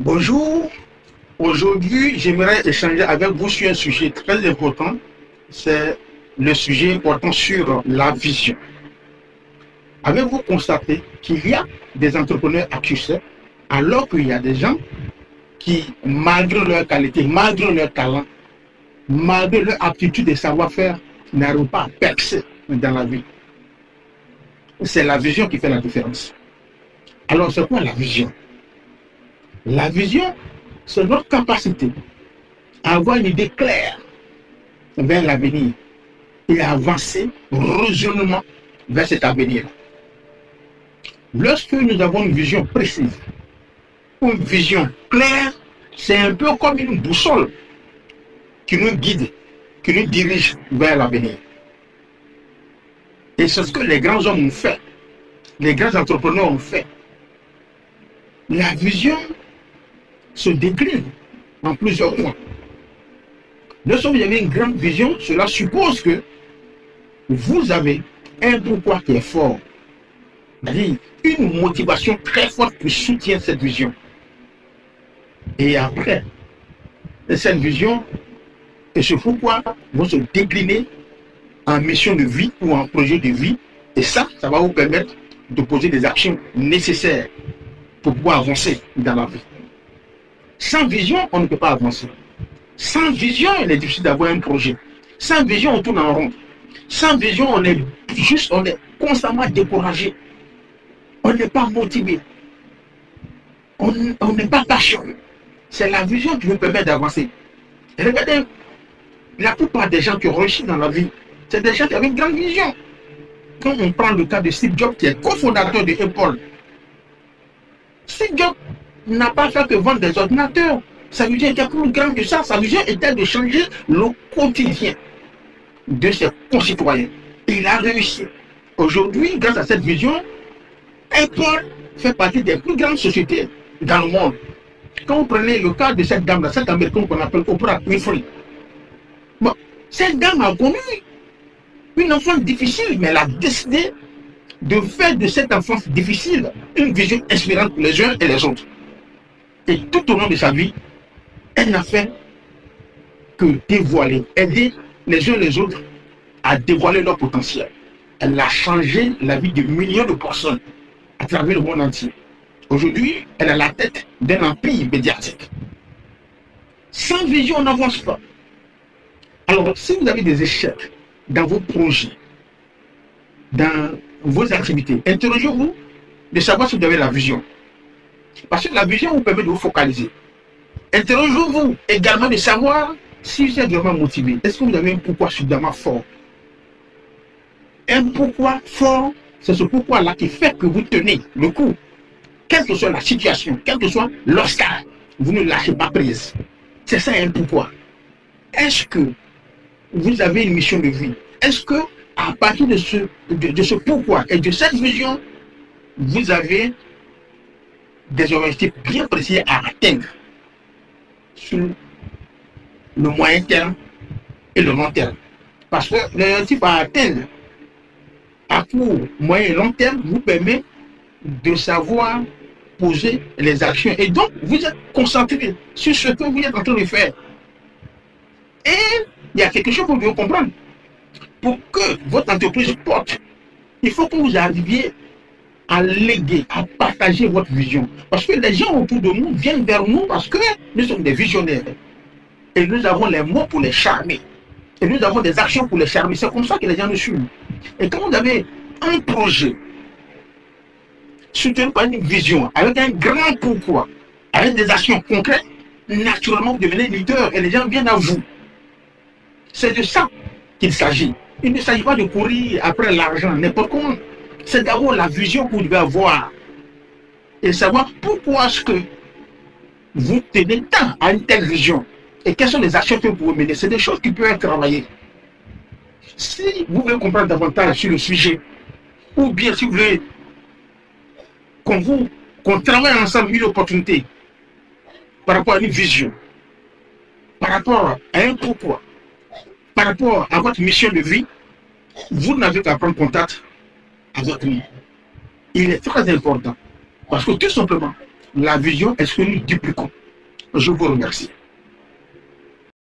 Bonjour, aujourd'hui j'aimerais échanger avec vous sur un sujet très important, c'est le sujet portant sur la vision. Avez-vous constaté qu'il y a des entrepreneurs à succès alors qu'il y a des gens qui, malgré leur qualité, malgré leur talent, malgré leur aptitude et savoir-faire, n'arrivent pas à percer dans la vie? C'est la vision qui fait la différence. Alors c'est quoi la vision? La vision, c'est notre capacité à avoir une idée claire vers l'avenir et à avancer résolument vers cet avenir. Lorsque nous avons une vision précise, une vision claire, c'est un peu comme une boussole qui nous guide, qui nous dirige vers l'avenir. Et c'est ce que les grands hommes ont fait, les grands entrepreneurs ont fait. La vision se décline en plusieurs points. Lorsque vous avez une grande vision, cela suppose que vous avez un pourquoi qui est fort, c'est-à-dire une motivation très forte qui soutient cette vision. Et après, cette vision et ce pourquoi vont se décliner en mission de vie ou en projet de vie. Et ça va vous permettre de poser des actions nécessaires pour pouvoir avancer dans la vie. Sans vision, on ne peut pas avancer. Sans vision, il est difficile d'avoir un projet. Sans vision, on tourne en rond. Sans vision, on est constamment découragé. On n'est pas motivé. On n'est pas passionné. C'est la vision qui nous permet d'avancer. Regardez, la plupart des gens qui ont réussi dans la vie, c'est des gens qui avaient une grande vision. Quand on prend le cas de Steve Jobs, qui est cofondateur de Apple, Steve Jobs n'a pas fait que vendre des ordinateurs. Sa vision était plus grande que ça. Sa vision était de changer le quotidien de ses concitoyens. Et il a réussi. Aujourd'hui, grâce à cette vision, Apple fait partie des plus grandes sociétés dans le monde. Quand vous prenez le cas de cette dame-là, cette américaine qu'on appelle Oprah Winfrey, bon, cette dame a connu une enfance difficile, mais elle a décidé de faire de cette enfance difficile une vision inspirante pour les uns et les autres. Et tout au long de sa vie, elle n'a fait que dévoiler, aider les uns et les autres à dévoiler leur potentiel. Elle a changé la vie de millions de personnes à travers le monde entier. Aujourd'hui, elle a la tête d'un empire médiatique. Sans vision, on n'avance pas. Alors, si vous avez des échecs dans vos projets, dans vos activités, interrogez-vous de savoir si vous avez la vision. Parce que la vision vous permet de vous focaliser. Interrogez-vous également de savoir si vous êtes vraiment motivé. Est-ce que vous avez un pourquoi suffisamment fort? Un pourquoi fort, c'est ce pourquoi-là qui fait que vous tenez le coup. Quelle que soit la situation, quel que soit l'obstacle, vous ne lâchez pas prise. C'est ça un pourquoi. Est-ce que vous avez une mission de vie? Est-ce que à partir de ce pourquoi et de cette vision, vous avez des objectifs bien précis à atteindre sur le moyen terme et le long terme? Parce que l'objectif à atteindre à court, moyen et long terme vous permet de savoir poser les actions. Et donc, vous êtes concentré sur ce que vous êtes en train de faire. Et il y a quelque chose que vous devez comprendre. Pour que votre entreprise porte, il faut que vous arriviez à léguer, à partager votre vision. Parce que les gens autour de nous viennent vers nous parce que nous sommes des visionnaires. Et nous avons les mots pour les charmer. Et nous avons des actions pour les charmer. C'est comme ça que les gens nous suivent. Et quand vous avez un projet soutenu par une vision, avec un grand pourquoi, avec des actions concrètes, naturellement vous devenez leader et les gens viennent à vous. C'est de ça qu'il s'agit. Il ne s'agit pas de courir après l'argent, n'importe comment. C'est d'abord la vision que vous devez avoir et savoir pourquoi est-ce que vous tenez tant à une telle vision et quelles sont les actions que vous pouvez mener. C'est des choses qui peuvent être travaillées. Si vous voulez comprendre davantage sur le sujet, ou bien si vous voulez qu'on travaille ensemble une opportunité par rapport à une vision, par rapport à un pourquoi, par rapport à votre mission de vie, vous n'avez qu'à prendre contact avec nous. Il est très important. Parce que tout simplement, la vision est ce que nous dupliquons. Je vous remercie.